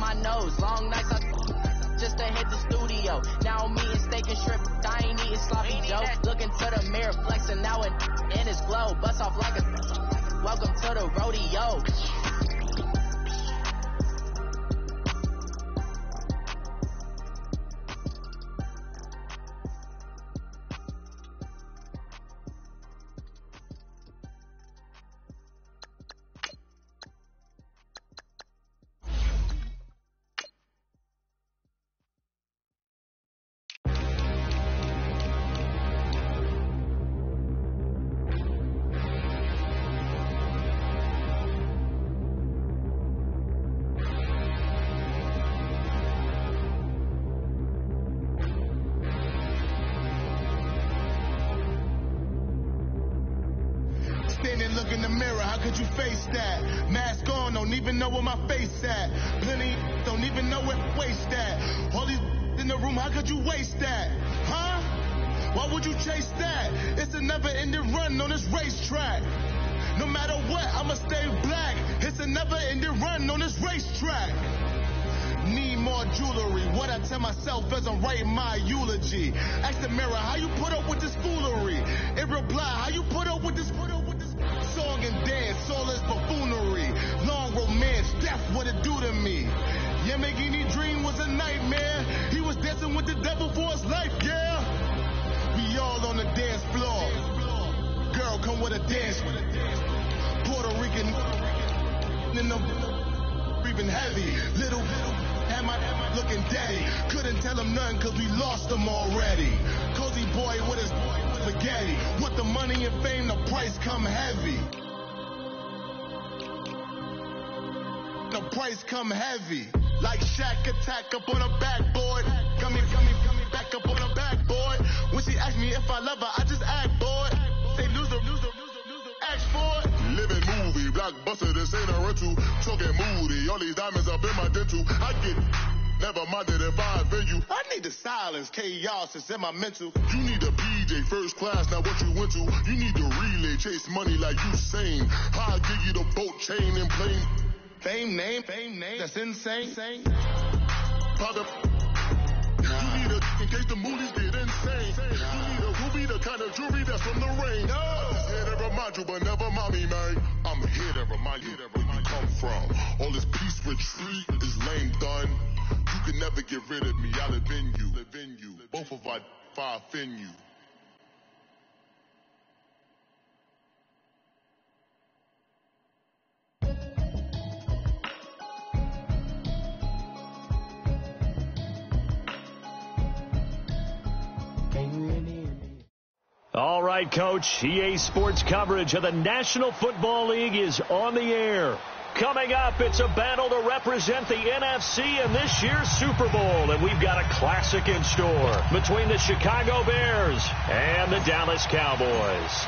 my nose. Long nights just to hit the studio. Now I'm eating steak and shrimp. I ain't eating sloppy Joe. Looking to the mirror, flexing now in his glow. Bust off like a welcome to the rodeo. Look in the mirror, how could you face that? Mask on, don't even know where my face at. Plenty don't even know where waste at. All these in the room, how could you waste that? Huh? Why would you chase that? It's a never-ending run on this racetrack. No matter what, I'ma stay black. It's a never-ending run on this racetrack. Need more jewelry. What I tell myself as I'm writing my eulogy. Ask the mirror, how you put up with this foolery? It reply, how you put up with this song and dance, all this buffoonery. Long romance, death, what it do to me. Yamagini dream was a nightmare. He was dancing with the devil for his life, yeah. We all on the dance floor. Girl, come with a dance. Puerto Rican in the breathing heavy. Little had my looking daddy. Couldn't tell him nothing cause we lost him already. Cozy boy with his spaghetti. With the money and fame, the price come heavy. The price come heavy. Like Shaq attack up on a backboard. Got me back up on a backboard. When she asked me if I love her, I just act bored. Say loser, ask for it. Living movie, blockbuster, this ain't a rental. Talking moody, all these diamonds up in my dental. I get never minded if I offend you. I need the silence, chaos is in my mental. You need a PJ, first class, not what you went to. You need the relay, chase money like you sane. I'll give you the boat, chain, and plane. Fame name, that's insane. Pop you need a, in case the movies get insane. You need a ruby, the kind of jewelry that's from the rain. I'm just here to remind you, but never mommy, man. I'm here to remind you where you come from. All this peace retreat is lame done. You can never get rid of me, I live in you. Both of our fire offend you. All right, Coach. EA Sports coverage of the National Football League is on the air. Coming up, it's a battle to represent the NFC in this year's Super Bowl, and we've got a classic in store between the Chicago Bears and the Dallas Cowboys.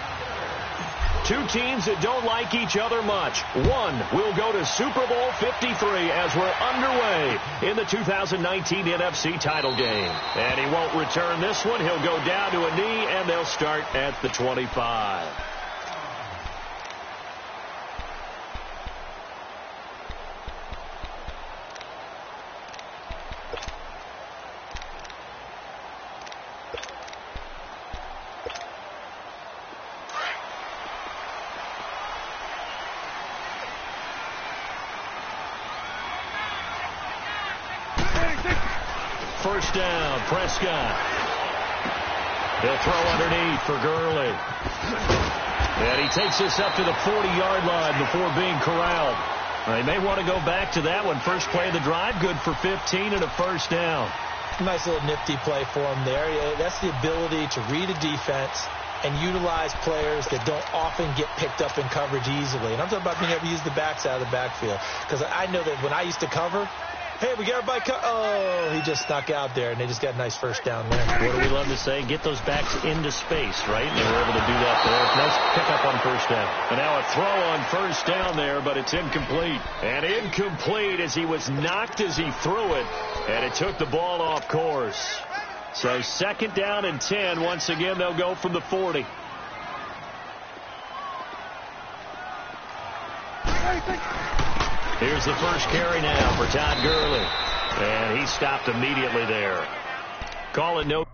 Two teams that don't like each other much. One will go to Super Bowl 53 as we're underway in the 2019 NFC title game. And he won't return this one. He'll go down to a knee, and they'll start at the 25. First down, Prescott. He'll throw underneath for Gurley. And he takes this up to the 40-yard line before being corralled. They may want to go back to that one. First play of the drive, good for 15 and a first down. Nice little nifty play for him there. That's the ability to read a defense and utilize players that don't often get picked up in coverage easily. And I'm talking about being able to use the backs out of the backfield. Because I know that when I used to cover, hey, we got everybody oh, he just snuck out there, and they just got a nice first down there. What do we love to say? Get those backs into space, right? And they were able to do that there. Nice pickup on first down. And now a throw on first down there, but it's incomplete. And incomplete as he was knocked as he threw it, and it took the ball off course. So second down and 10. Once again, they'll go from the 40. Here's the first carry now for Todd Gurley. And he stopped immediately there. Call it no.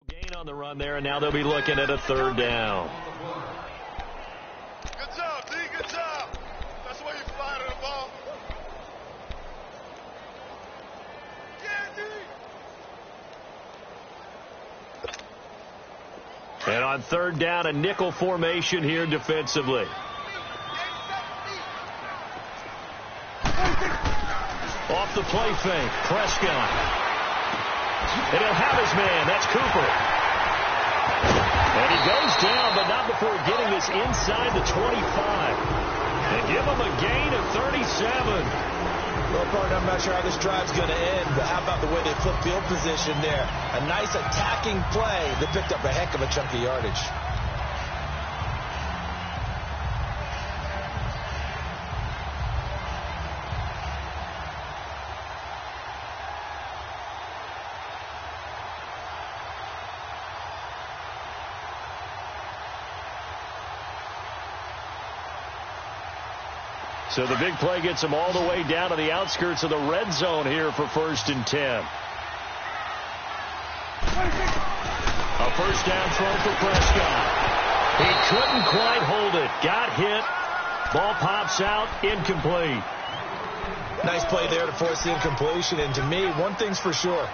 Gain on the run there, and now they'll be looking at a third down. Good job, D. Good job. That's why you fly to the ball. Yeah, D. And on third down, a nickel formation here defensively. Off the play fake, Prescott. And he'll have his man. That's Cooper. And he goes down, but not before getting this inside the 25. And give him a gain of 37. Well, partner, I'm not sure how this drive's going to end, but how about the way they flip field position there? A nice attacking play that picked up a heck of a chunk of yardage. So the big play gets him all the way down to the outskirts of the red zone here for 1st and 10. A first down throw for Prescott. He couldn't quite hold it. Got hit. Ball pops out. Incomplete. Nice play there to force the incompletion. And to me, one thing's for sure.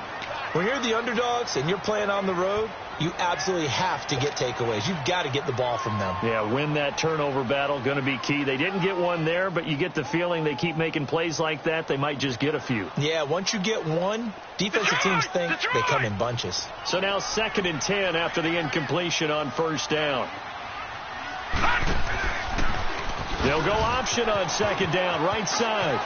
When you're the underdogs and you're playing on the road, you absolutely have to get takeaways. You've got to get the ball from them. Yeah, win that turnover battle, going to be key. They didn't get one there, but you get the feeling they keep making plays like that, they might just get a few. Yeah, once you get one, defensive teams think they come in bunches. So now 2nd and 10 after the incompletion on first down. They'll go option on 2nd down, right side.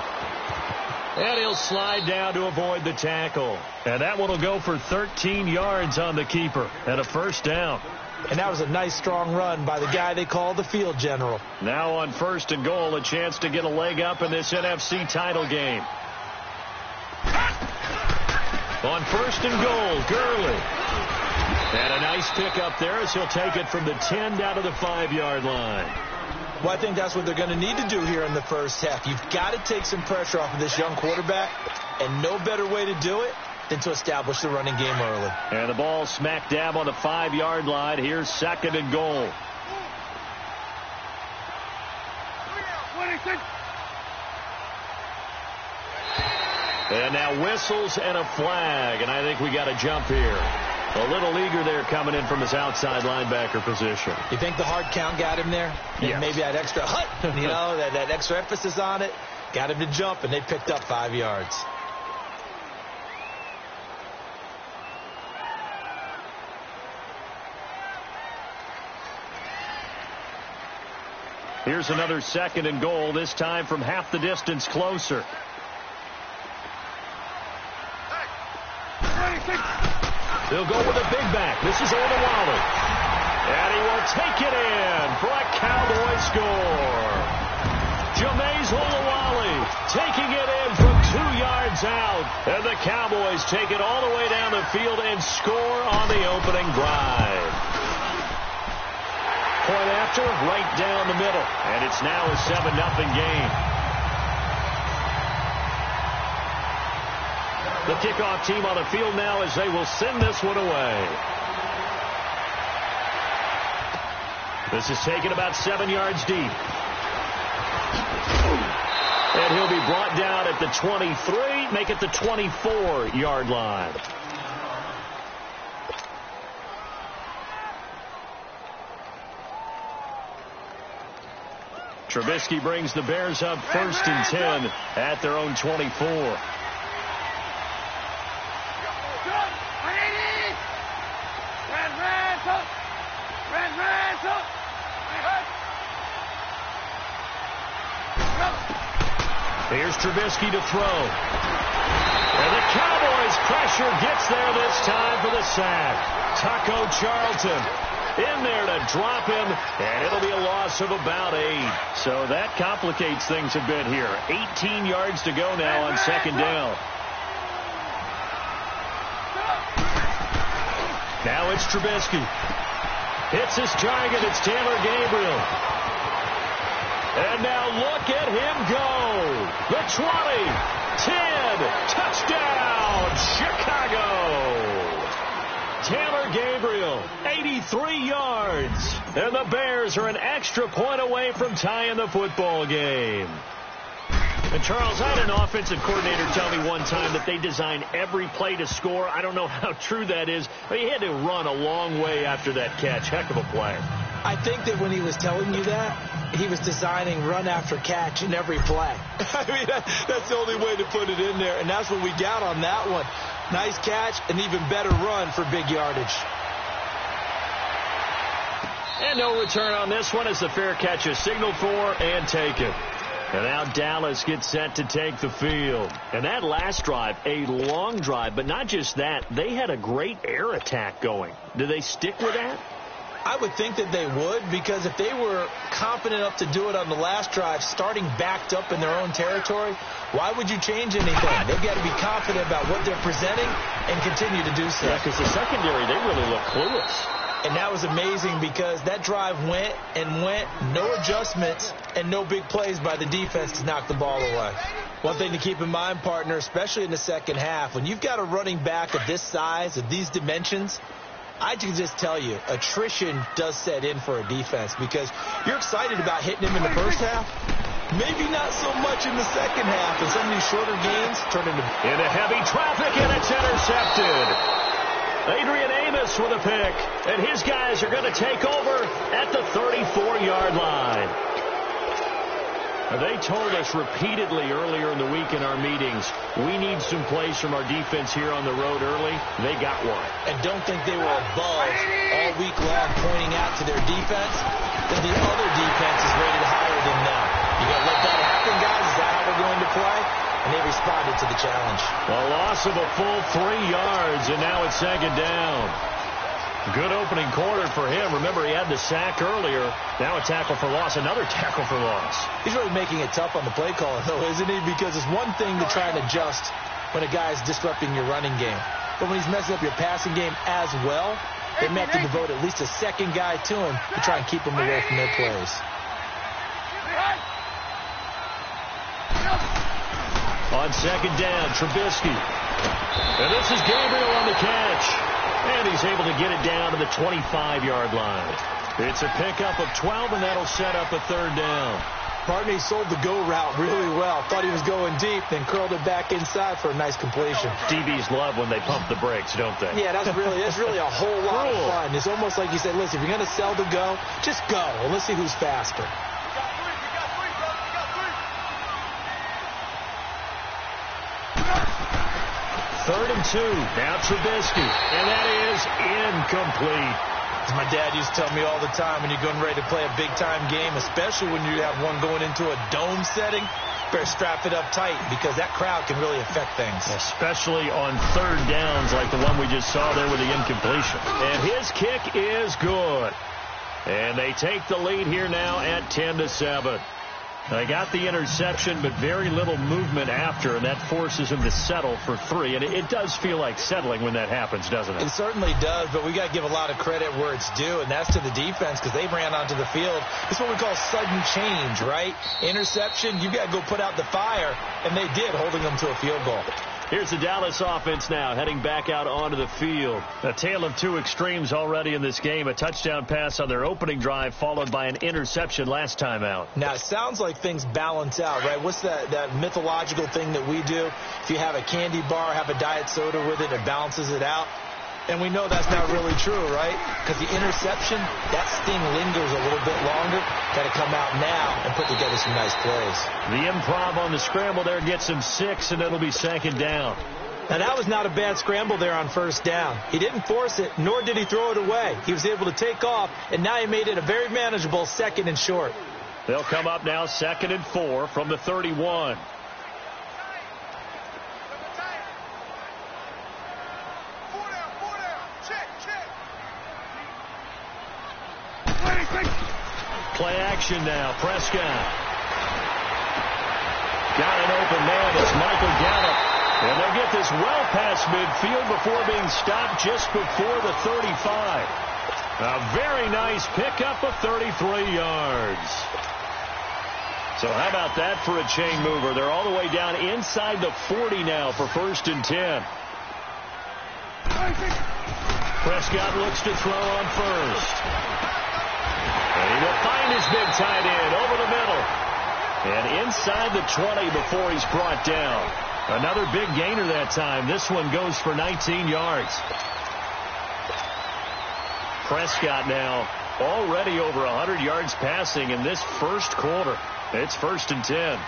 And he'll slide down to avoid the tackle. And that one will go for 13 yards on the keeper and a first down. And that was a nice, strong run by the guy they call the field general. Now on 1st and goal, a chance to get a leg up in this NFC title game. On 1st and goal, Gurley. And a nice pickup there as he'll take it from the 10 down to the 5-yard line. Well, I think that's what they're going to need to do here in the first half. You've got to take some pressure off of this young quarterback, and no better way to do it than to establish the running game early. And the ball smack dab on the 5-yard line. Here's 2nd and goal. And now whistles and a flag, and I think we got a jump here. A little eager there coming in from his outside linebacker position. You think the hard count got him there? Yes. Maybe that extra that extra emphasis on it got him to jump, and they picked up 5 yards. Here's another 2nd and goal, this time from half the distance closer. They'll go with a big back. This is Olawale. And he will take it in for a Cowboy score. Jameis Olawale taking it in from 2 yards out. And the Cowboys take it all the way down the field and score on the opening drive. Point after, right down the middle. And it's now a 7-0 game. The kickoff team on the field now as they will send this one away. This is taken about 7 yards deep. And he'll be brought down at the 23, make it the 24-yard line. Trubisky brings the Bears up 1st and 10 at their own 24. Here's Trubisky to throw. And the Cowboys' pressure gets there this time for the sack. Taco Charlton in there to drop him, and it'll be a loss of about 8. So that complicates things a bit here. 18 yards to go now on second down. Now it's Trubisky. Hits his target. It's Taylor Gabriel. And now look at him go. The 20, 10, touchdown, Chicago. Taylor Gabriel, 83 yards. And the Bears are an extra point away from tying the football game. And Charles, I had an offensive coordinator tell me one time that they design every play to score. I don't know how true that is. But he had to run a long way after that catch. Heck of a play. I think that when he was telling you that, he was designing run after catch in every play. I mean, that's the only way to put it in there. And that's what we got on that one. Nice catch, an even better run for big yardage. And no return on this one as the fair catch is signaled for and taken. And now Dallas gets set to take the field. And that last drive, a long drive, but not just that. They had a great air attack going. Do they stick with that? I would think that they would, because if they were confident enough to do it on the last drive, starting backed up in their own territory, why would you change anything? They've got to be confident about what they're presenting and continue to do so. Yeah, because the secondary, they really look clueless. And that was amazing because that drive went and went, no adjustments, and no big plays by the defense to knock the ball away. One thing to keep in mind, partner, especially in the second half, when you've got a running back of this size, of these dimensions, I can just tell you, attrition does set in for a defense because you're excited about hitting him in the first half. Maybe not so much in the second half, and some of these shorter gains turn into heavy traffic, and it's intercepted. Adrian Amos with a pick, and his guys are going to take over at the 34-yard line. They told us repeatedly earlier in the week in our meetings, we need some plays from our defense here on the road early. They got one. And don't think they were above all week long pointing out to their defense that the other defense is rated higher than them. You got to let that happen, guys. Is that how we're going to play? And they responded to the challenge. A loss of a full 3 yards, and now it's second down. Good opening quarter for him. Remember, he had the sack earlier. Now a tackle for loss, another tackle for loss. He's really making it tough on the play caller, though, isn't he? Because it's one thing to try and adjust when a guy's disrupting your running game. But when he's messing up your passing game as well, they may have to devote at least a second guy to him to try and keep him away from their plays. On second down, Trubisky. And this is Gabriel on the catch. And he's able to get it down to the 25-yard line. It's a pickup of 12, and that'll set up a third down. Partner, he sold the go route really well. Thought he was going deep, then curled it back inside for a nice completion. DBs love when they pump the brakes, don't they? Yeah, that's really a whole lot of fun. It's almost like you said, listen, if you're going to sell the go, just go. And let's see who's faster. Third and 2. Now Trubisky. And that is incomplete. As my dad used to tell me all the time, when you're going ready to play a big-time game, especially when you have one going into a dome setting, better strap it up tight because that crowd can really affect things. Especially on third downs like the one we just saw there with the incompletion. And his kick is good. And they take the lead here now at 10-7. They got the interception, but very little movement after, and that forces him to settle for 3. And it does feel like settling when that happens, doesn't it? It certainly does, but we got to give a lot of credit where it's due, and that's to the defense because they ran onto the field. It's what we call sudden change, right? Interception, you got to go put out the fire, and they did, holding them to a field goal. Here's the Dallas offense now, heading back out onto the field. A tale of two extremes already in this game. A touchdown pass on their opening drive, followed by an interception last time out. Now, it sounds like things balance out, right? What's that mythological thing that we do? If you have a candy bar, have a diet soda with it, it balances it out. And we know that's not really true, right? Because the interception, that sting lingers a little bit longer. Got to come out now and put together some nice plays. The improv on the scramble there gets him 6, and it'll be second down. Now, that was not a bad scramble there on first down. He didn't force it, nor did he throw it away. He was able to take off, and now he made it a very manageable second and short. They'll come up now 2nd and 4 from the 31. Play action now. Prescott. Got an open man. It's Michael Gallup. And they'll get this well past midfield before being stopped just before the 35. A very nice pickup of 33 yards. So how about that for a chain mover? They're all the way down inside the 40 now for 1st and 10. Prescott looks to throw on first. And he will find his big tight end over the middle. And inside the 20 before he's brought down. Another big gainer that time. This one goes for 19 yards. Prescott now already over 100 yards passing in this first quarter. It's 1st and 10.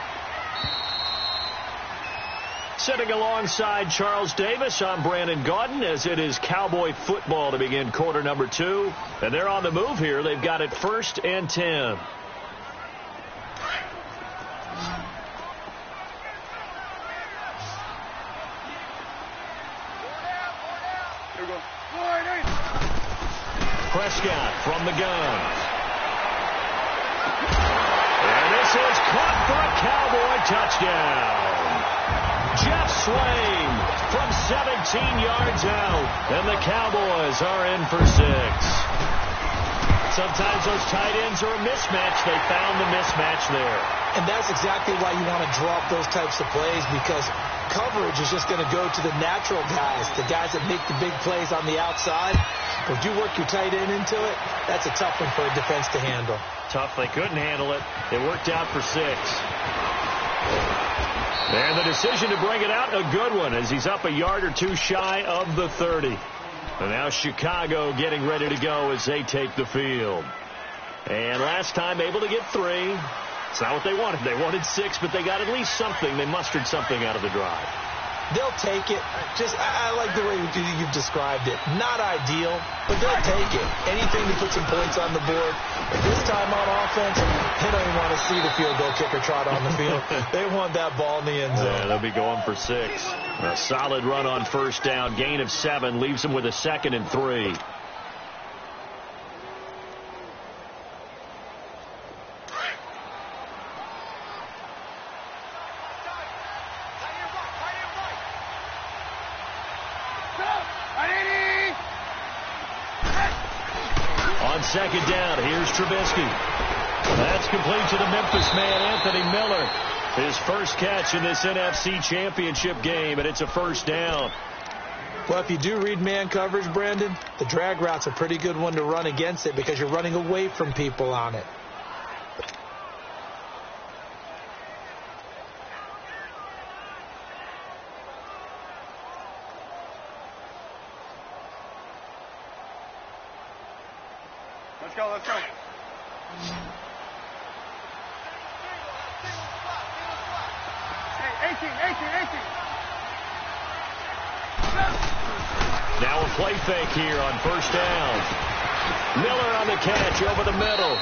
Sitting alongside Charles Davis, I'm Brandon Gaudin as it is Cowboy football to begin quarter number 2. And they're on the move here. They've got it 1st and 10. Prescott from the gun. And this is caught for a Cowboy touchdown. Jeff Swain from 17 yards out. And the Cowboys are in for 6. Sometimes those tight ends are a mismatch. They found the mismatch there. And that's exactly why you want to draw up those types of plays, because coverage is just going to go to the natural guys, the guys that make the big plays on the outside. But if you work your tight end into it, that's a tough one for a defense to handle. Tough. They couldn't handle it. It worked out for 6. And the decision to bring it out, a good one, as he's up a yard or two shy of the 30. And now Chicago getting ready to go as they take the field. And last time able to get 3. It's not what they wanted. They wanted 6, but they got at least something. They mustered something out of the drive. They'll take it. I like the way you've described it. Not ideal, but they'll take it. Anything to put some points on the board. But this time on offense, they don't even want to see the field goal kicker trot on the field. They want that ball in the end zone. Yeah, they'll be going for 6. A solid run on 1st down. Gain of 7 leaves them with a 2nd and 3. On 2nd down, here's Trubisky. That's complete to the Memphis man, Anthony Miller. His first catch in this NFC Championship game, and it's a 1st down. Well, if you do read man coverage, Brandon, the drag route's a pretty good one to run against it because you're running away from people on it. Let's go, let's go. Hey, 18. Now a play fake here on 1st down. Miller on the catch over the middle.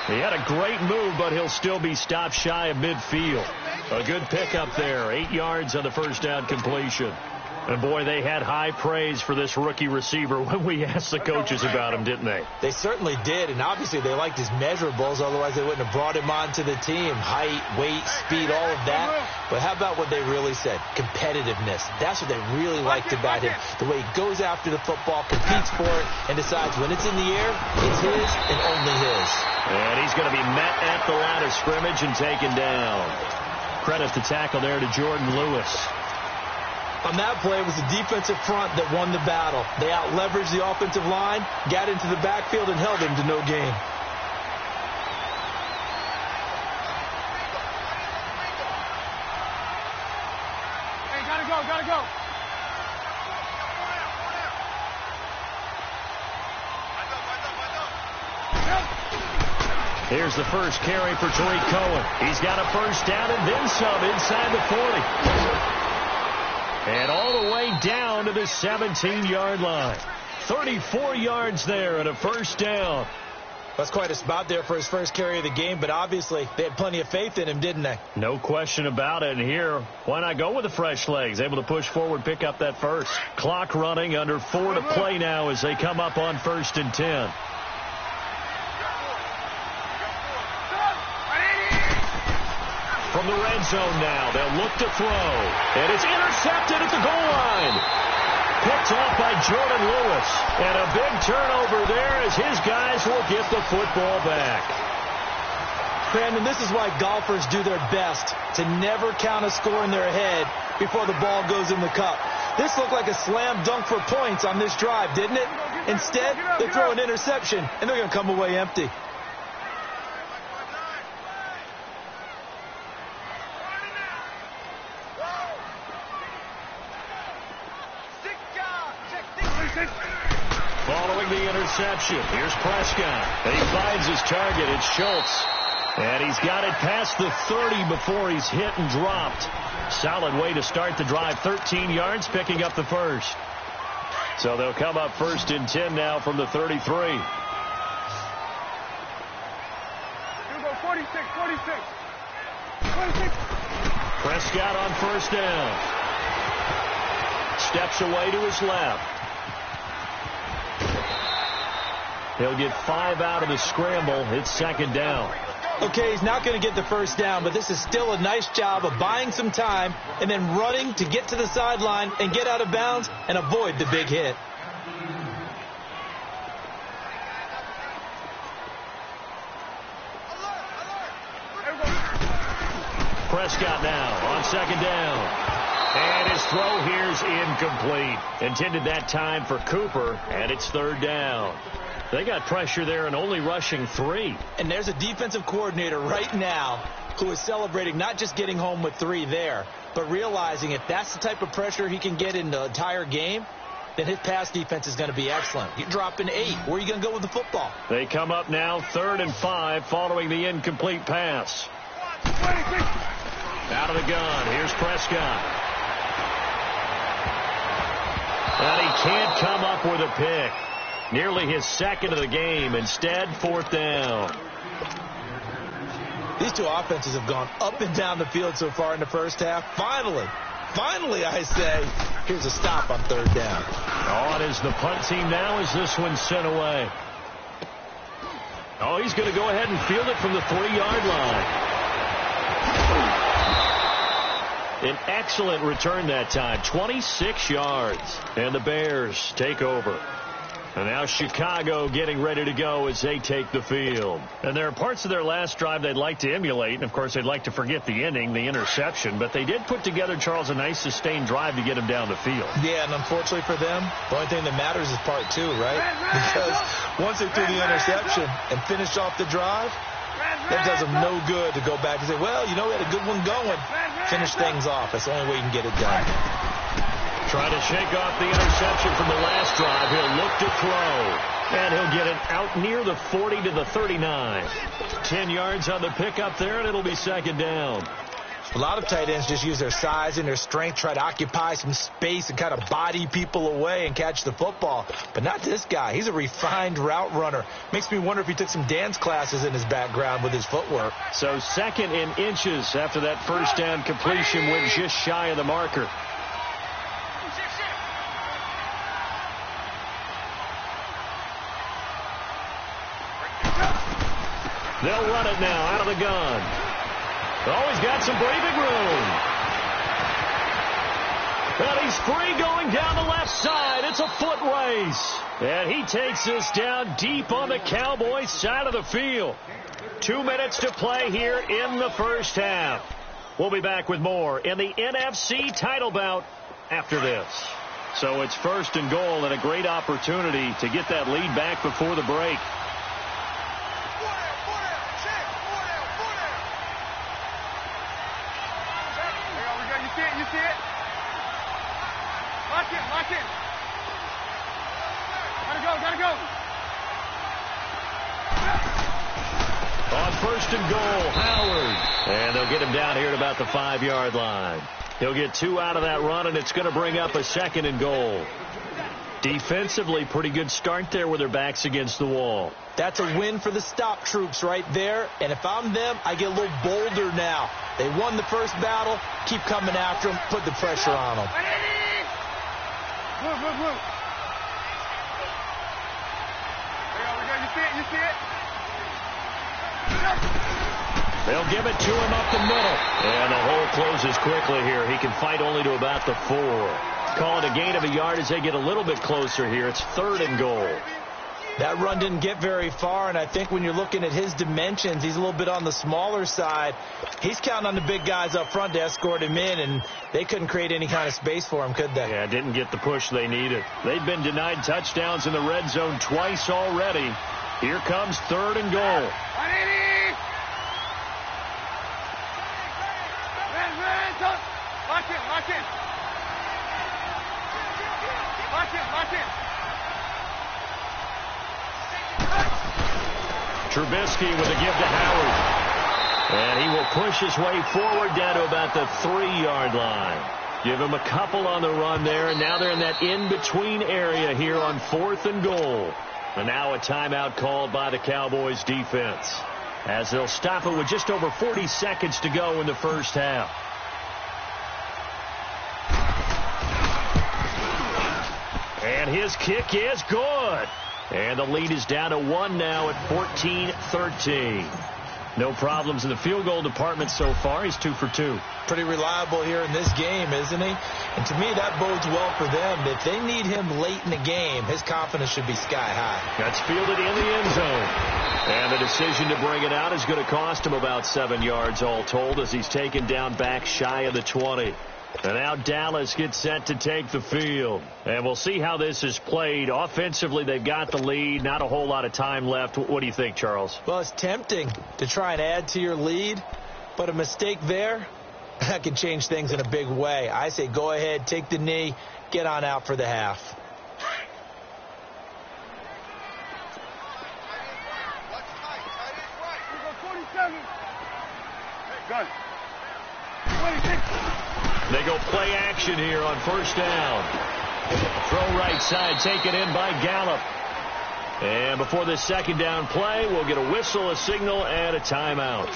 He had a great move, but he'll still be stopped shy of midfield. A good pickup there. 8 yards on the 1st down completion. And, boy, they had high praise for this rookie receiver when we asked the coaches about him, didn't they? They certainly did, and obviously they liked his measurables. Otherwise, they wouldn't have brought him onto the team. Height, weight, speed, all of that. But how about what they really said? Competitiveness. That's what they really liked about him. The way he goes after the football, competes for it, and decides when it's in the air, it's his and only his. And he's going to be met at the line of scrimmage and taken down. Credit the tackle there to Jordan Lewis. On that play, it was the defensive front that won the battle. They out-leveraged the offensive line, got into the backfield, and held him to no gain. Hey, gotta go. Here's the first carry for Tariq Cohen. He's got a 1st down and then some inside the 40. And all the way down to the 17-yard line. 34 yards there and a 1st down. That's quite a spot there for his first carry of the game, but obviously they had plenty of faith in him, didn't they? No question about it. And here, why not go with the fresh legs? Able to push forward, pick up that 1st. Clock running, under 4 to play now as they come up on 1st and 10. the red zone now. They'll look to throw. And it's intercepted at the goal line. Picked off by Jordan Lewis. And a big turnover there as his guys will get the football back. Brandon, this is why golfers do their best to never count a score in their head before the ball goes in the cup. This looked like a slam dunk for points on this drive, didn't it? Instead, they throw an interception, and they're going to come away empty. Following the interception, here's Prescott. And he finds his target. It's Schultz. And he's got it past the 30 before he's hit and dropped. Solid way to start the drive. 13 yards, picking up the first. So they'll come up first and 10 now from the 33. You go 46, 46. 46. Prescott on first down. Steps away to his left. He'll get 5 out of the scramble. It's second down. Okay, he's not going to get the first down, but this is still a nice job of buying some time and then running to get to the sideline and get out of bounds and avoid the big hit. Prescott now on second down. And his throw here's incomplete. Intended that time for Cooper, and it's third down. They got pressure there and only rushing 3. And there's a defensive coordinator right now who is celebrating not just getting home with 3 there, but realizing if that's the type of pressure he can get in the entire game, then his pass defense is going to be excellent. You're dropping 8. Where are you going to go with the football? They come up now 3rd and 5 following the incomplete pass. Out of the gun. Here's Prescott. And he can't come up with a pick. Nearly his second of the game. Instead, 4th down. These two offenses have gone up and down the field so far in the first half. Finally, I say, here's a stop on 3rd down. On is the punt team now as this one's sent away. Oh, he's going to go ahead and field it from the 3-yard line. An excellent return that time, 26 yards. And the Bears take over. And now Chicago getting ready to go as they take the field. And there are parts of their last drive they'd like to emulate. And, of course, they'd like to forget the ending, the interception. But they did put together, Charles, a nice sustained drive to get him down the field. Yeah, and unfortunately for them, the only thing that matters is part 2, right? Because once they threw the interception and finished off the drive, that does them no good to go back and say, well, you know, we had a good one going. Finish things off. That's the only way you can get it done. Trying to shake off the interception from the last drive. He'll look to throw. And he'll get it out near the 40 to the 39. 10 yards on the pickup there, and it'll be second down. A lot of tight ends just use their size and their strength, try to occupy some space and kind of body people away and catch the football. But not this guy. He's a refined route runner. Makes me wonder if he took some dance classes in his background with his footwork. So 2nd and inches after that first down completion went just shy of the marker. They'll run it now out of the gun. Oh, he's got some breathing room. And he's free going down the left side. It's a foot race. And he takes this down deep on the Cowboys side of the field. 2 minutes to play here in the first half. We'll be back with more in the NFC title bout after this. So it's 1st and goal and a great opportunity to get that lead back before the break. You see it? Lock it. Gotta go. On 1st and goal, Howard. And they'll get him down here at about the 5-yard line. He'll get 2 out of that run, and it's going to bring up a 2nd and goal. Defensively, pretty good start there with their backs against the wall. That's a win for the stop troops right there. And if I'm them, I get a little bolder now. They won the first battle. Keep coming after them. Put the pressure on them. Blue. You see it? They'll give it to him up the middle. And the hole closes quickly here. He can fight only to about the 4. Call it a gain of a yard as they get a little bit closer here. It's 3rd and goal. That run didn't get very far, and I think when you're looking at his dimensions, he's a little bit on the smaller side. He's counting on the big guys up front to escort him in, and they couldn't create any kind of space for him, could they? Yeah, didn't get the push they needed. They've been denied touchdowns in the red zone twice already. Here comes 3rd and goal. Lock in, lock in. Lock in, lock in. Trubisky with a give to Howard. And he will push his way forward down to about the 3-yard line. Give him a couple on the run there, and now they're in that in-between area here on 4th and goal. And now a timeout called by the Cowboys defense, as they'll stop it with just over 40 seconds to go in the first half. And his kick is good. And the lead is down to 1 now at 14-13. No problems in the field goal department so far. He's 2 for 2. Pretty reliable here in this game, isn't he? And to me, that bodes well for them. If they need him late in the game, his confidence should be sky high. That's fielded in the end zone. And the decision to bring it out is going to cost him about 7 yards all told, as he's taken down back shy of the 20. And now Dallas gets set to take the field. And we'll see how this is played. Offensively, they've got the lead. Not a whole lot of time left. What do you think, Charles? Well, it's tempting to try and add to your lead, but a mistake there, that can change things in a big way. I say go ahead, take the knee, get on out for the half. Good. 26. They go play action here on first down. Throw right side, taken in by Gallup. And before this second down play, we'll get a whistle, a signal, and a timeout,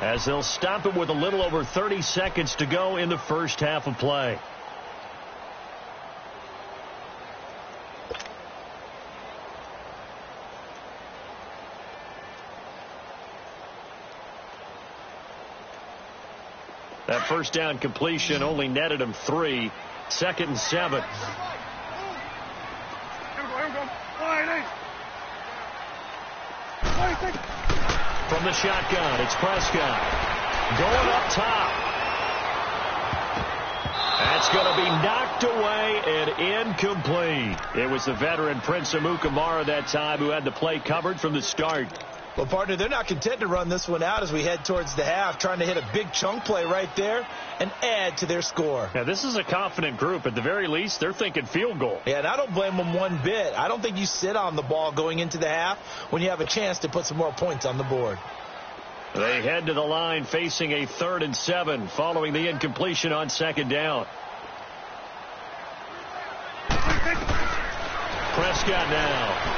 as they'll stop it with a little over 30 seconds to go in the first half of play. That first down completion only netted him 3. 2nd and 7. Here we go. 26. From the shotgun, it's Prescott. Going up top. That's going to be knocked away and incomplete. It was the veteran Prince Amukamara that time who had the play covered from the start. Well, partner, they're not content to run this one out as we head towards the half, trying to hit a big chunk play right there and add to their score. Now, this is a confident group. At the very least, they're thinking field goal. Yeah, and I don't blame them one bit. I don't think you sit on the ball going into the half when you have a chance to put some more points on the board. They head to the line facing a 3rd and 7 following the incompletion on second down. Prescott now.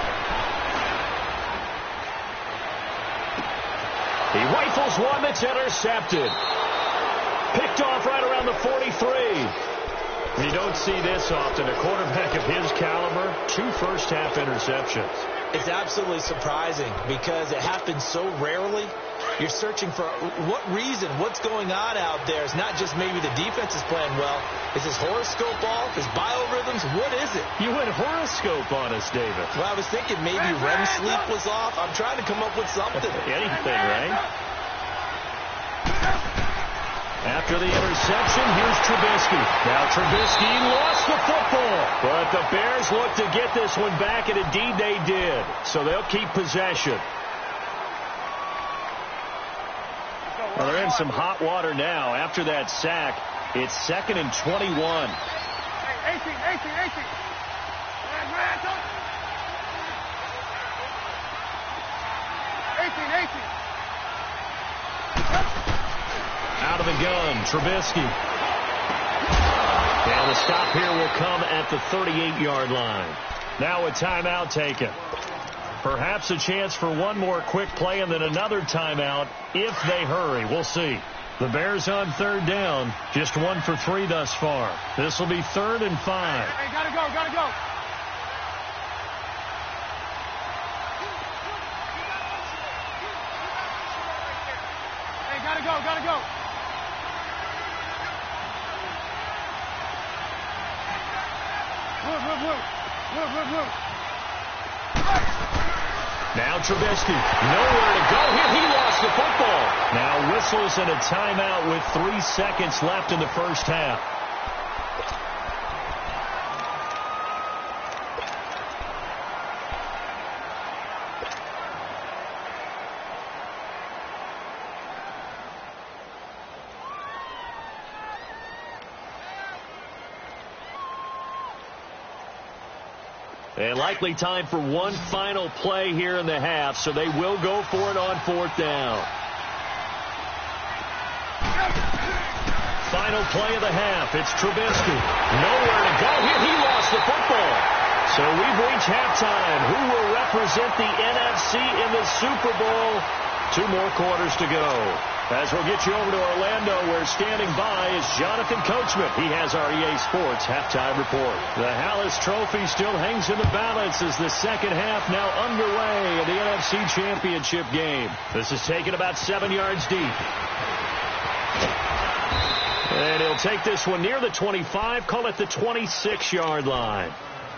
He rifles one that's intercepted. Picked off right around the 43. You don't see this often. A quarterback of his caliber, 2 first-half interceptions. It's absolutely surprising because it happens so rarely. You're searching for what reason, what's going on out there. It's not just maybe the defense is playing well. Is his horoscope off? His biorhythms? What is it? You went horoscope on us, David. Well, I was thinking maybe REM sleep was off. I'm trying to come up with something. Anything, right? After the interception, here's Trubisky. Now Trubisky lost the football, but the Bears look to get this one back, and indeed they did. So they'll keep possession. Well, they're in some hot water now. After that sack, it's 2nd and 21. 18. 18. Out of the gun, Trubisky. And the stop here will come at the 38-yard line. Now a timeout taken. Perhaps a chance for one more quick play and then another timeout if they hurry. We'll see. The Bears on 3rd down. Just 1 for 3 thus far. This will be 3rd and 5. Hey, gotta go. Hey, Gotta go. Move. Now Trubisky, nowhere to go here. He lost the football. Now whistles and a timeout with 3 seconds left in the first half. And likely time for one final play here in the half, so they will go for it on 4th down. Final play of the half. It's Trubisky. Nowhere to go here. He lost the football. So we've reached halftime. Who will represent the NFC in the Super Bowl? 2 more quarters to go. As we'll get you over to Orlando, where standing by is Jonathan Coachman. He has our EA Sports halftime report. The Hallis Trophy still hangs in the balance as the second half now underway in the NFC Championship game. This is taken about 7 yards deep. And he'll take this one near the 25, call it the 26-yard line.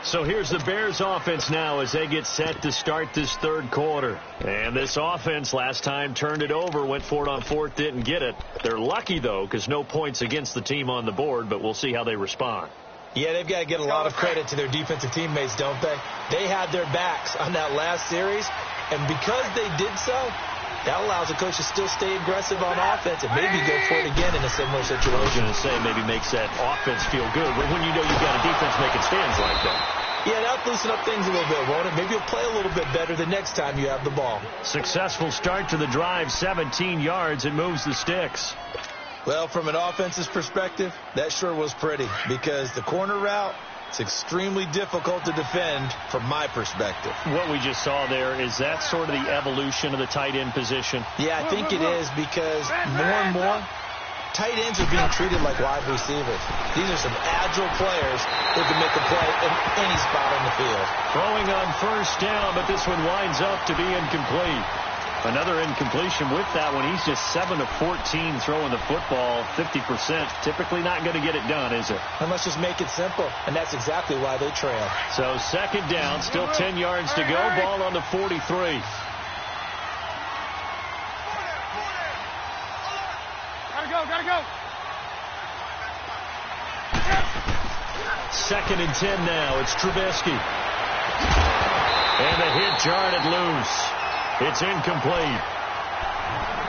So here's the Bears offense now as they get set to start this third quarter. And this offense last time turned it over, went for it on 4th, didn't get it. They're lucky, though, because no points against the team on the board, but we'll see how they respond. Yeah, they've got to get a lot of credit to their defensive teammates, don't they? They had their backs on that last series, and because they did so, that allows the coach to still stay aggressive on offense and maybe go for it again in a similar situation. I was going to say maybe makes that offense feel good when you know you've got a defense making stands like that. Yeah, that'll loosen up things a little bit, won't it? Maybe you'll play a little bit better the next time you have the ball. Successful start to the drive, 17 yards. It moves the sticks. Well, from an offense's perspective, that sure was pretty because the corner route, it's extremely difficult to defend from my perspective. What we just saw there, is that sort of the evolution of the tight end position? Yeah, I think it is because more and more, tight ends are being treated like wide receivers. These are some agile players who can make a play in any spot on the field. Throwing on 1st down, but this one winds up to be incomplete. Another incompletion with that one. He's just 7 of 14 throwing the football, 50%. Typically not going to get it done, is it? And let's just make it simple, and that's exactly why they trail. So 2nd down, still 10 yards to go. Ball on the 43. Gotta go. 2nd and 10 now. It's Trubisky. And the hit jarred loose. It's incomplete.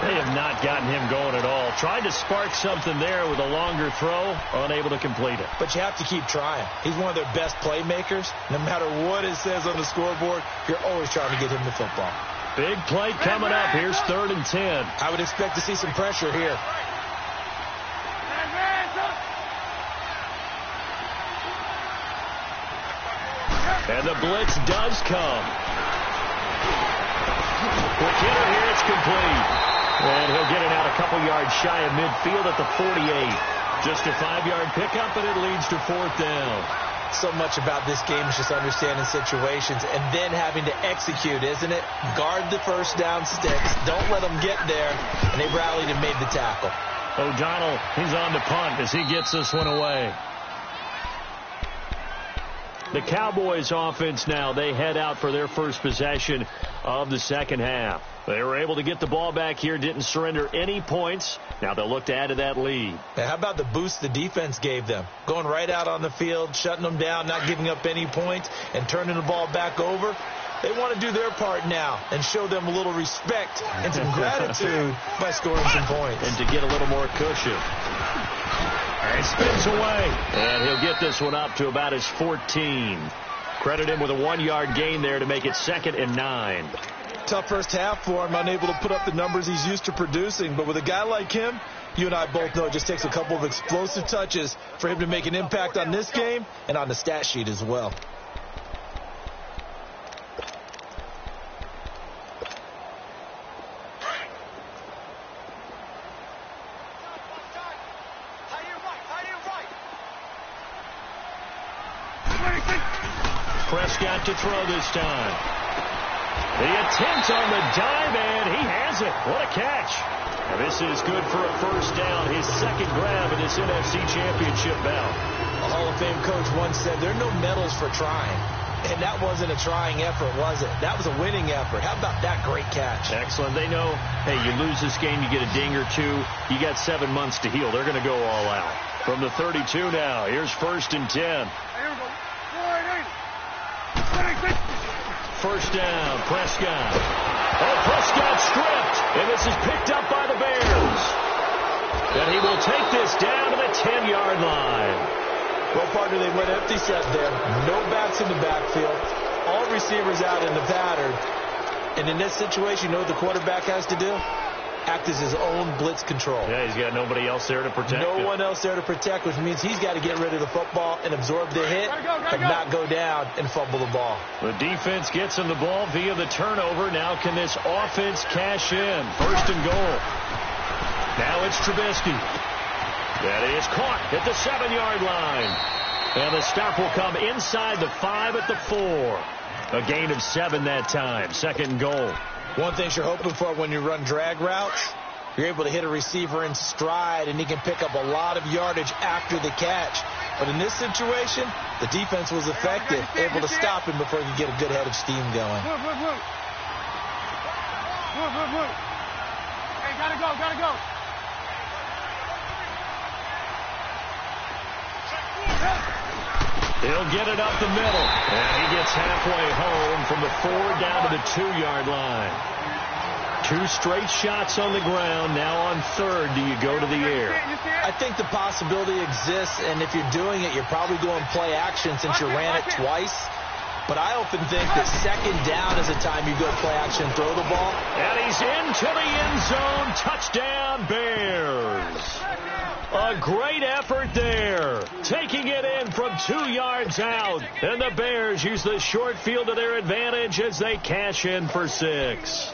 They have not gotten him going at all. Tried to spark something there with a longer throw, unable to complete it. But you have to keep trying. He's one of their best playmakers. No matter what it says on the scoreboard, you're always trying to get him the football. Big play coming up. Here's 3rd and 10. I would expect to see some pressure here. And the blitz does come. Quick hitter here, it's complete. And he'll get it out a couple yards shy of midfield at the 48. Just a 5-yard pickup, and it leads to 4th down. So much about this game is just understanding situations and then having to execute, isn't it? Guard the 1st down sticks. Don't let them get there. And they rallied and made the tackle. O'Donnell, he's on the punt as he gets this one away. The Cowboys offense now, they head out for their first possession of the second half. They were able to get the ball back here, didn't surrender any points. Now they'll look to add to that lead. Now, how about the boost the defense gave them? Going right out on the field, shutting them down, not giving up any points, and turning the ball back over. They want to do their part now and show them a little respect and some gratitude by scoring some points. And to get a little more cushion. He spins away, and he'll get this one up to about his 14. Credit him with a 1-yard gain there to make it 2nd and 9. Tough first half for him, unable to put up the numbers he's used to producing. But with a guy like him, you and I both know it just takes a couple of explosive touches for him to make an impact on this game and on the stat sheet as well. Prescott to throw this time. The attempt on the dive, and he has it. What a catch. And this is good for a first down, his second grab in this NFC Championship bout. A Hall of Fame coach once said, there are no medals for trying. And that wasn't a trying effort, was it? That was a winning effort. How about that great catch? Excellent. They know, hey, you lose this game, you get a ding or two. You got 7 months to heal. They're going to go all out. From the 32 now, here's 1st and 10. First down, Prescott. Oh, Prescott stripped, and this is picked up by the Bears. And he will take this down to the 10-yard line. Well, partner, they went empty set there. No backs in the backfield. All receivers out in the pattern. And in this situation, you know what the quarterback has to do? Act as his own blitz control. Yeah, he's got nobody else there to protect him. No one else there to protect, which means he's got to get rid of the football and absorb the hit, but not go down and fumble the ball. The defense gets him the ball via the turnover. Now can this offense cash in? 1st and goal. Now it's Trubisky. That is caught at the 7-yard line. And the stop will come inside the 5 at the 4. A gain of 7 that time. 2nd and goal. One thing you're hoping for when you run drag routes, you're able to hit a receiver in stride, and he can pick up a lot of yardage after the catch. But in this situation, the defense was effective, able to stop him before he could get a good head of steam going. Hey, gotta go. He'll get it up the middle. And he gets halfway home from the 4 down to the 2-yard line. 2 straight shots on the ground. Now on 3rd, do you go to the air? I think the possibility exists, and if you're doing it, you're probably going play action since you ran it twice. But I often think that 2nd down is the time you go play action, throw the ball. And he's into the end zone. Touchdown, Bears. A great effort there. Taking it in from 2 yards out. And the Bears use the short field to their advantage as they cash in for 6.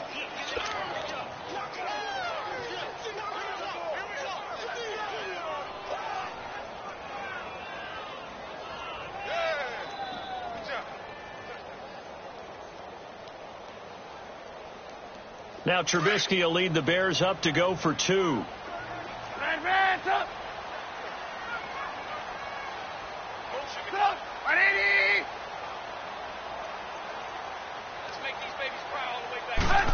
Now Trubisky will lead the Bears up to go for 2. Advance up. Let's make these babies cry all the way back.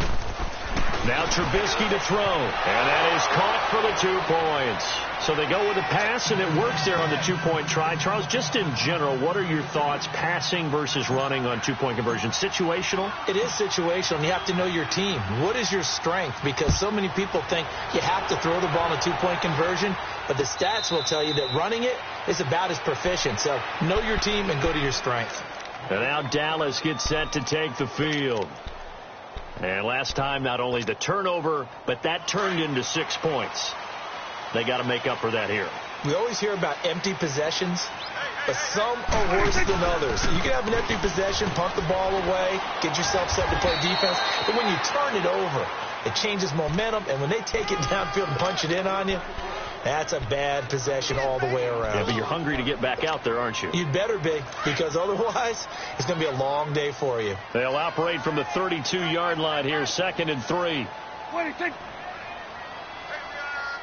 Now Trubisky to throw. And that is caught for the 2 points. So they go with a pass, and it works there on the 2-point try. Charles, just in general, what are your thoughts passing versus running on 2-point conversion? Situational? It is situational. You have to know your team. What is your strength? Because so many people think you have to throw the ball in a 2-point conversion, but the stats will tell you that running it is about as proficient. So know your team and go to your strength. And now Dallas gets set to take the field. And last time, not only the turnover, but that turned into 6 points. They got to make up for that here. We always hear about empty possessions, but some are worse than others. You can have an empty possession, punt the ball away, get yourself set to play defense, but when you turn it over, it changes momentum, and when they take it downfield and punch it in on you, that's a bad possession all the way around. Yeah, but you're hungry to get back out there, aren't you? You'd better be, because otherwise it's going to be a long day for you. They'll operate from the 32-yard line here, 2nd and 3. What do you think?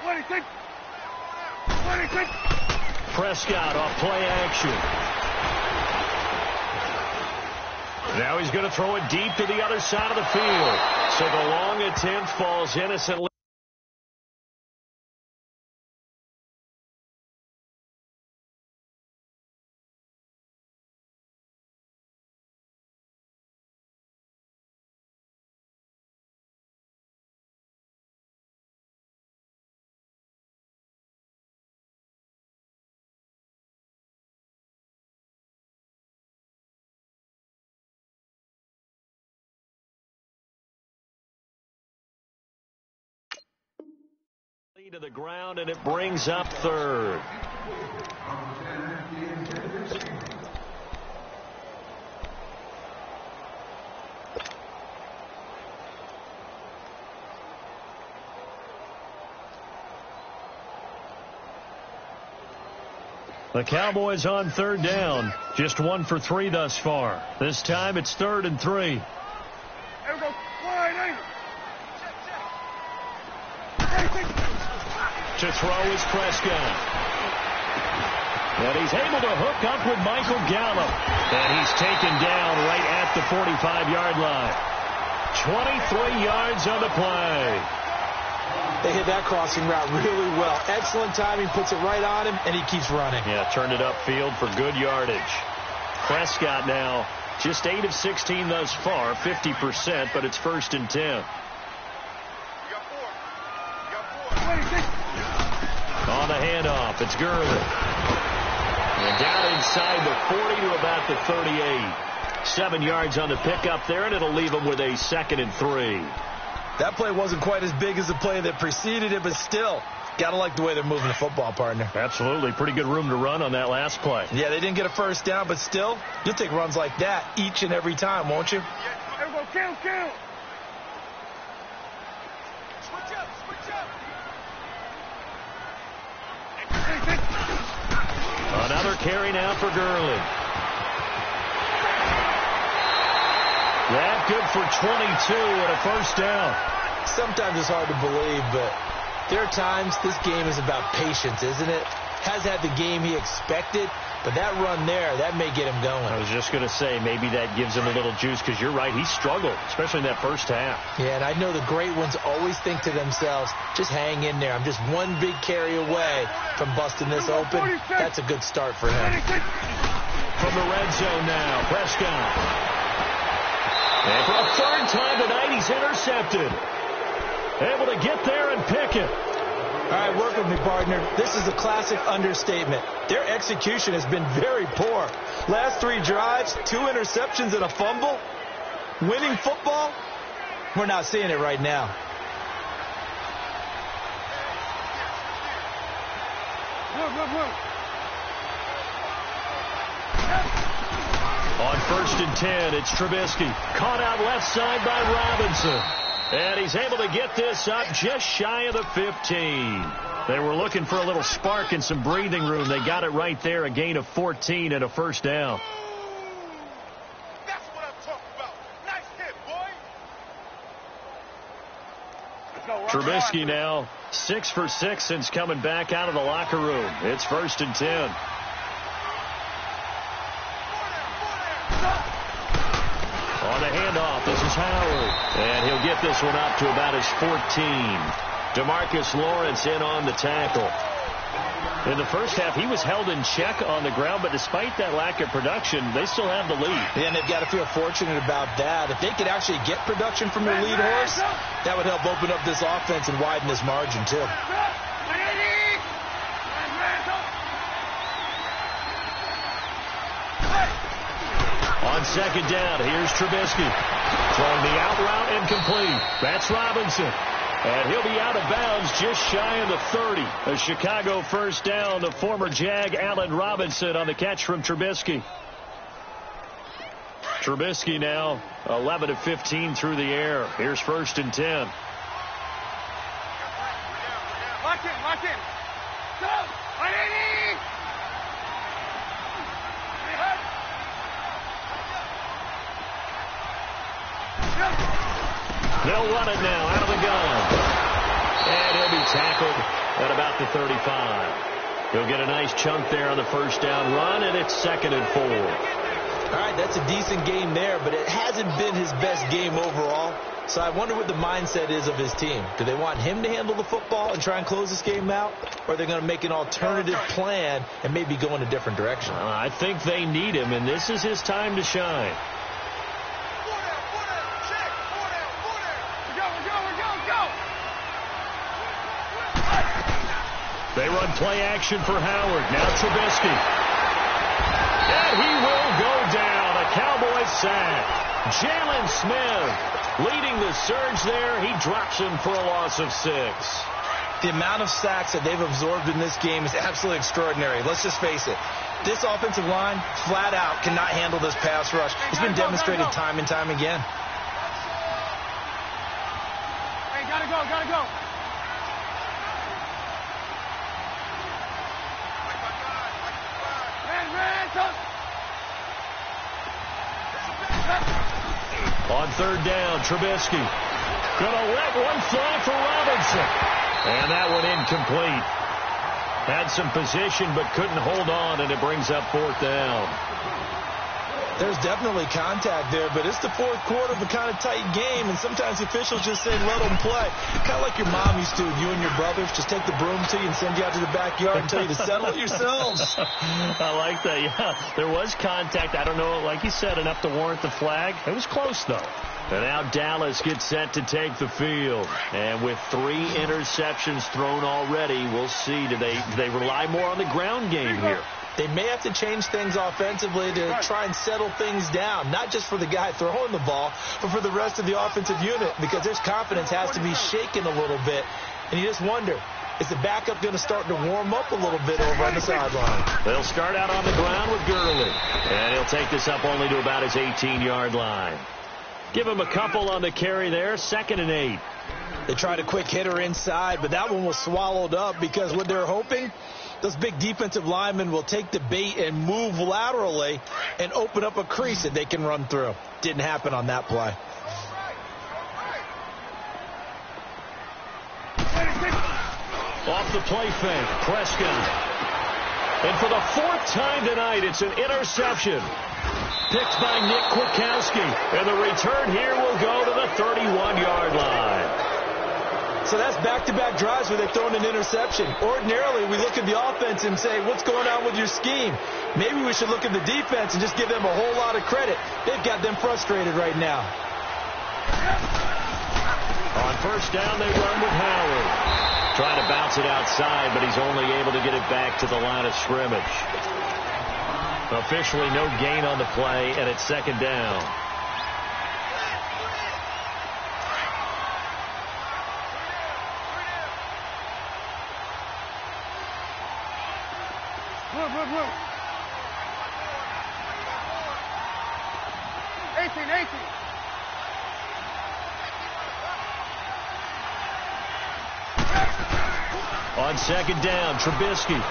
What do you think? What do you think? Prescott off play action. Now he's going to throw it deep to the other side of the field. So the long attempt falls innocently. To the ground, and it brings up 3rd. The Cowboys on 3rd down. Just 1 for 3 thus far. This time it's 3rd and 3. To throw is Prescott. And he's able to hook up with Michael Gallup. And he's taken down right at the 45-yard line. 23 yards on the play. They hit that crossing route really well. Excellent timing, puts it right on him, and he keeps running. Yeah, turned it upfield for good yardage. Prescott now just 8 of 16 thus far, 50%, but it's 1st and 10. On the handoff, it's Gurley. And down inside the 40 to about the 38. 7 yards on the pickup there, and it'll leave him with a 2nd and 3. That play wasn't quite as big as the play that preceded it, but still, got to like the way they're moving the football, partner. Absolutely. Pretty good room to run on that last play. Yeah, they didn't get a first down, but still, you'll take runs like that each and every time, won't you? Everyone, kill. Switch up. Another carry now for Gurley. That good for 22 and a first down. Sometimes it's hard to believe, but there are times this game is about patience, isn't it? Has had the game he expected, but that run there, that may get him going. I was just going to say, maybe that gives him a little juice, because you're right, he struggled, especially in that first half. Yeah, and I know the great ones always think to themselves, just hang in there. I'm just one big carry away from busting this open. That's a good start for him. From the red zone now, Prescott. And for a 3rd time tonight, he's intercepted. Able to get there and pick it. All right, work with me, partner. This is a classic understatement. Their execution has been very poor. Last 3 drives, 2 interceptions and a fumble. Winning football? We're not seeing it right now. On 1st and 10, it's Trubisky. Caught out left side by Robinson. And he's able to get this up just shy of the 15. They were looking for a little spark and some breathing room. They got it right there, a gain of 14 and a first down. That's what I'm talking about. Nice hit, boy. Trubisky now 6 for 6 since coming back out of the locker room. It's 1st and 10. On the handoff, this is Howard. And he'll get this one up to about his 14. DeMarcus Lawrence in on the tackle. In the first half, he was held in check on the ground, but despite that lack of production, they still have the lead. And they've got to feel fortunate about that. If they could actually get production from their lead horse, that would help open up this offense and widen this margin, too. On 2nd down, here's Trubisky. Throwing the out route incomplete. That's Robinson. And he'll be out of bounds just shy of the 30. A Chicago first down. The former Jag, Allen Robinson, on the catch from Trubisky. Trubisky now 11 of 15 through the air. Here's 1st and 10. Watch him. Go! They'll run it now out of the gun. And he'll be tackled at about the 35. He'll get a nice chunk there on the first down run, and it's 2nd and 4. All right, that's a decent game there, but it hasn't been his best game overall. So I wonder what the mindset is of his team. Do they want him to handle the football and try and close this game out? Or are they going to make an alternative plan and maybe go in a different direction? I think they need him, and this is his time to shine. They run play action for Howard. Now Trubisky. And he will go down. A Cowboys sack. Jalen Smith leading the surge there. He drops him for a loss of 6. The amount of sacks that they've absorbed in this game is absolutely extraordinary. Let's just face it. This offensive line, flat out, cannot handle this pass rush. It's been demonstrated time and time again. Hey, gotta go. On 3rd down, Trubisky gonna let one fly for Robinson. And that one incomplete. Had some position but couldn't hold on, and it brings up 4th down. There's definitely contact there, but it's the 4th quarter of a kind of tight game, and sometimes officials just say let them play. Kind of like your mom used to, you and your brothers just take the broom to you and send you out to the backyard and tell you to settle it yourselves. I like that, yeah. There was contact. I don't know, like you said, enough to warrant the flag. It was close, though. And now Dallas gets set to take the field. And with 3 interceptions thrown already, we'll see. Do they rely more on the ground game here? They may have to change things offensively to try and settle things down, not just for the guy throwing the ball, but for the rest of the offensive unit, because their confidence has to be shaken a little bit. And you just wonder, is the backup going to start to warm up a little bit over on the sideline? They'll start out on the ground with Gurley. And he'll take this up only to about his 18-yard line. Give him a couple on the carry there, 2nd and 8. They tried a quick hitter inside, but that one was swallowed up because what they're hoping, those big defensive linemen will take the bait and move laterally and open up a crease that they can run through. Didn't happen on that play. Off the play fake, Prescott. And for the 4th time tonight, it's an interception. Picked by Nick Kwiatkowski. And the return here will go to the 31-yard line. So that's back-to-back drives where they've thrown an interception. Ordinarily, we look at the offense and say, what's going on with your scheme? Maybe we should look at the defense and just give them a whole lot of credit. They've got them frustrated right now. On 1st down, they run with Howard. Trying to bounce it outside, but he's only able to get it back to the line of scrimmage. Officially no gain on the play, and it's 2nd down. Blue. 18. On 2nd down, Trubisky.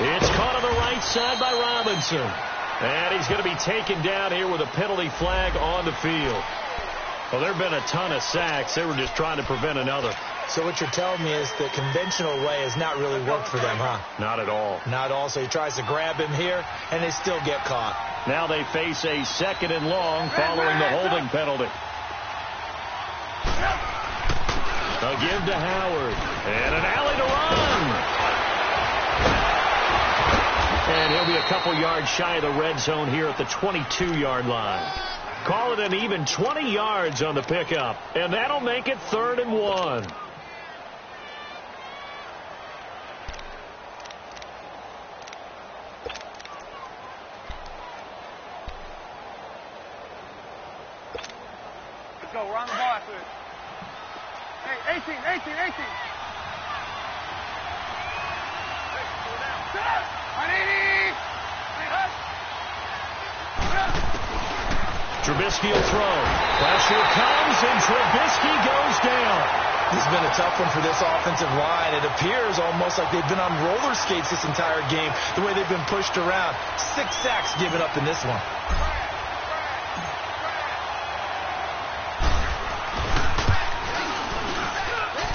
It's caught on the right side by Robinson. And he's going to be taken down here with a penalty flag on the field. Well, there have been a ton of sacks. They were just trying to prevent another. So what you're telling me is the conventional way has not really worked for them, huh? Not at all. Not at all. So he tries to grab him here, and they still get caught. Now they face a 2nd and long following the holding penalty. A give to Howard. And an alley to run. And he'll be a couple yards shy of the red zone here at the 22-yard line. Call it an even 20 yards on the pickup. And that'll make it 3rd and 1. Let's go. We're on the ball after this. Hey, 18. Trubisky will throw. Pressure comes, and Trubisky goes down. This has been a tough one for this offensive line. It appears almost like they've been on roller skates this entire game, the way they've been pushed around. 6 sacks given up in this one.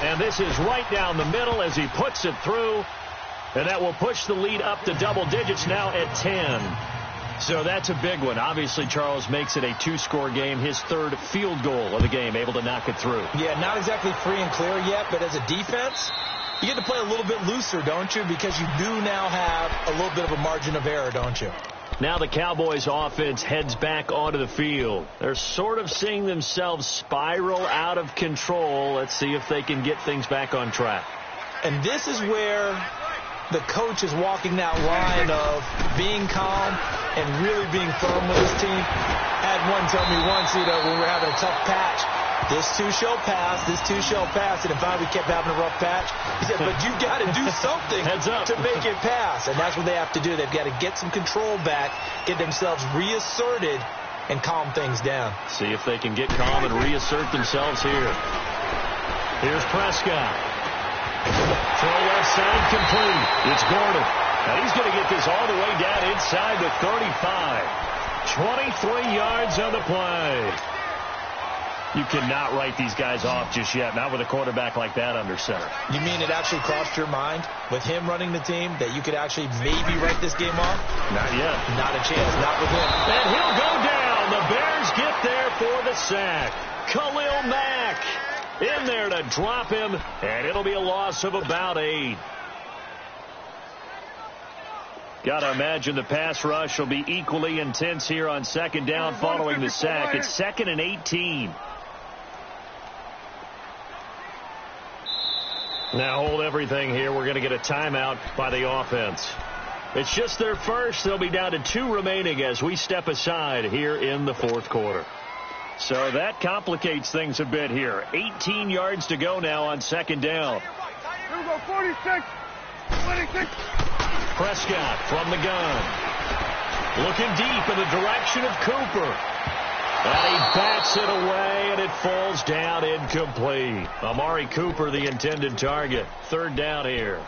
And this is right down the middle as he puts it through. And that will push the lead up to double digits now at 10. So that's a big one. Obviously, Charles makes it a 2-score game. His 3rd field goal of the game, able to knock it through. Yeah, not exactly free and clear yet, but as a defense, you get to play a little bit looser, don't you? Because you do now have a little bit of a margin of error, don't you? Now the Cowboys offense heads back onto the field. They're sort of seeing themselves spiral out of control. Let's see if they can get things back on track. And this is where the coach is walking that line of being calm and really being firm with his team. I had one tell me once, when we were having a tough patch, this too shall pass, and if we kept having a rough patch, he said, but you've got to do something to make it pass. And that's what they have to do. They've got to get some control back, get themselves reasserted, and calm things down. See if they can get calm and reassert themselves here. Here's Prescott. Throw left side complete. It's Gordon. And he's going to get this all the way down inside the 35. 23 yards on the play. You cannot write these guys off just yet, not with a quarterback like that under center. You mean it actually crossed your mind with him running the team that you could actually maybe write this game off? Not yet. Not a chance, not with him. And he'll go down. The Bears get there for the sack. Khalil Mack in there to drop him, and it'll be a loss of about 8. Got to imagine the pass rush will be equally intense here on second down following the sack. It's 2nd and 18. Now hold everything here. We're going to get a timeout by the offense. It's just their first. They'll be down to 2 remaining as we step aside here in the fourth quarter. So that complicates things a bit here. 18 yards to go now on second down. Here we go, 46, 26. Prescott from the gun. Looking deep in the direction of Cooper. And he bats it away, and it falls down incomplete. Amari Cooper, the intended target. Third down here.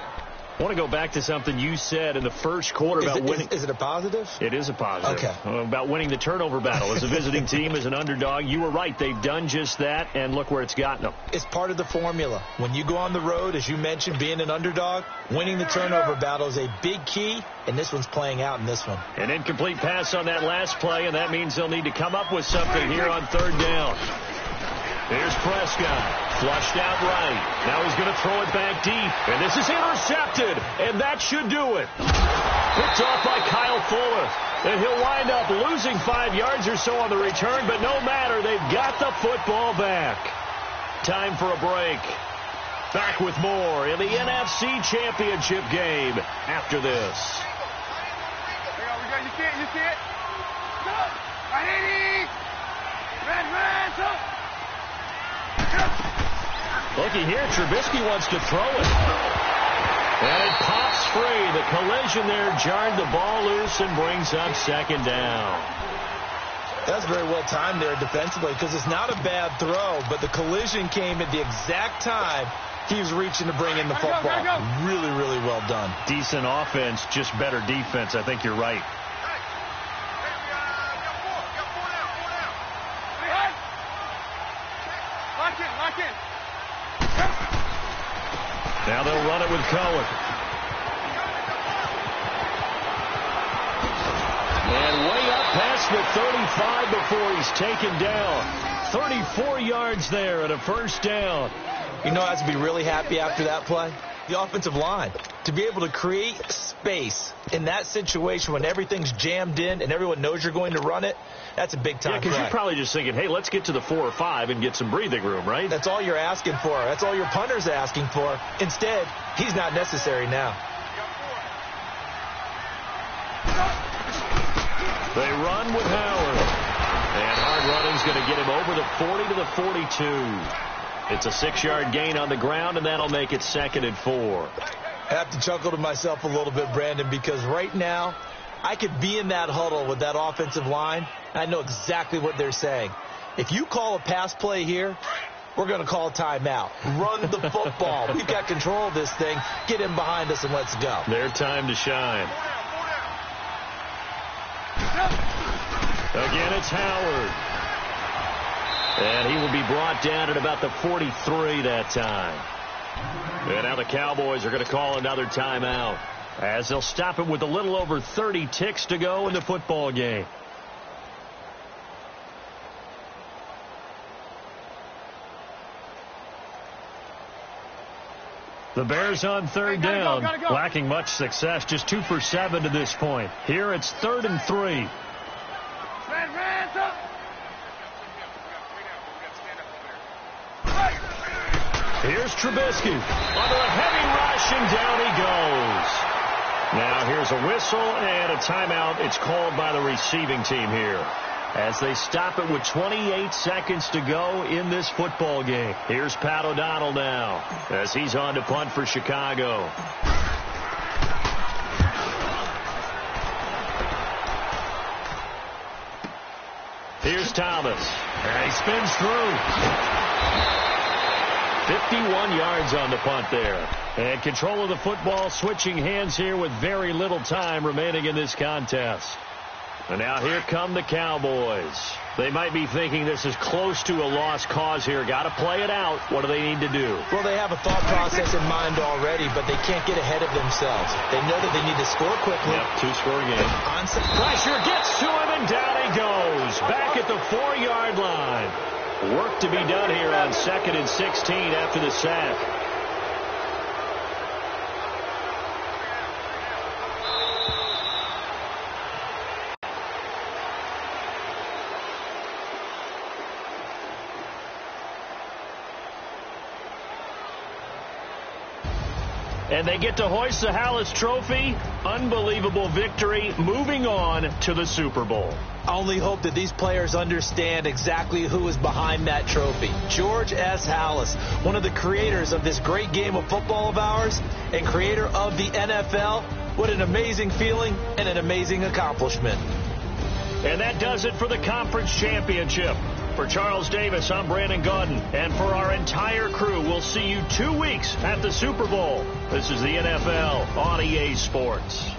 I want to go back to something you said in the first quarter about winning. Is it a positive? It is a positive. Okay. About winning the turnover battle. As a visiting team, as an underdog, you were right. They've done just that, and look where it's gotten them. It's part of the formula. When you go on the road, as you mentioned, being an underdog, winning the turnover battle is a big key, and this one's playing out in this one. An incomplete pass on that last play, and that means they'll need to come up with something here on third down. Here's Prescott. Flushed out right. Now he's going to throw it back deep. And this is intercepted. And that should do it. Picked off by Kyle Fuller. And he'll wind up losing 5 yards or so on the return. But no matter, they've got the football back. Time for a break. Back with more in the NFC Championship game after this. You see it? You see it? Right, red, Looky here, Trubisky wants to throw it. And it pops free. The collision there jarred the ball loose and brings up second down. That's very well timed there defensively because it's not a bad throw, but the collision came at the exact time he was reaching to bring in the football. Really, really well done. Decent offense, just better defense. I think you're right. Lock in. Now they'll run it with Cohen. And way up past the 35 before he's taken down. 34 yards there and a first down. You know, I have to be really happy after that play. The offensive line. To be able to create space in that situation when everything's jammed in and everyone knows you're going to run it, that's a big-time play. Because you're probably just thinking, hey, let's get to the 4 or 5 and get some breathing room, right? That's all you're asking for. That's all your punter's asking for. Instead, he's not necessary now. They run with Howard. And hard running's going to get him over the 40 to the 42. It's a 6-yard gain on the ground, and that'll make it 2nd and 4. I have to chuckle to myself a little bit, Brandon, because right now I could be in that huddle with that offensive line, and I know exactly what they're saying. If you call a pass play here, we're going to call a timeout. Run the football. We've got control of this thing. Get in behind us and let's go. Their time to shine. Again, it's Howard. And he will be brought down at about the 43 that time. And now the Cowboys are going to call another timeout as they'll stop it with a little over 30 ticks to go in the football game. The Bears on third down, lacking much success, just 2 for 7 to this point. Here it's 3rd and 3. Here's Trubisky under a heavy rush, and down he goes. Now here's a whistle and a timeout. It's called by the receiving team here as they stop it with 28 seconds to go in this football game. Here's Pat O'Donnell now as he's on to punt for Chicago. Here's Thomas, and he spins through. 51 yards on the punt there. And control of the football switching hands here with very little time remaining in this contest. And now here come the Cowboys. They might be thinking this is close to a lost cause here. Got to play it out. What do they need to do? Well, they have a thought process in mind already, but they can't get ahead of themselves. They know that they need to score quickly. Yep, two-score game. Pressure gets to him, and down he goes. Back at the 4-yard line. Work to be done here on 2nd and 16 after the sack. And they get to hoist the Hallis Trophy. Unbelievable victory. Moving on to the Super Bowl. I only hope that these players understand exactly who is behind that trophy. George S. Hallis, one of the creators of this great game of football of ours and creator of the NFL. What an amazing feeling and an amazing accomplishment. And that does it for the conference championship. For Charles Davis, I'm Brandon Gaudin. And for our entire crew, we'll see you 2 weeks at the Super Bowl. This is the NFL on EA Sports.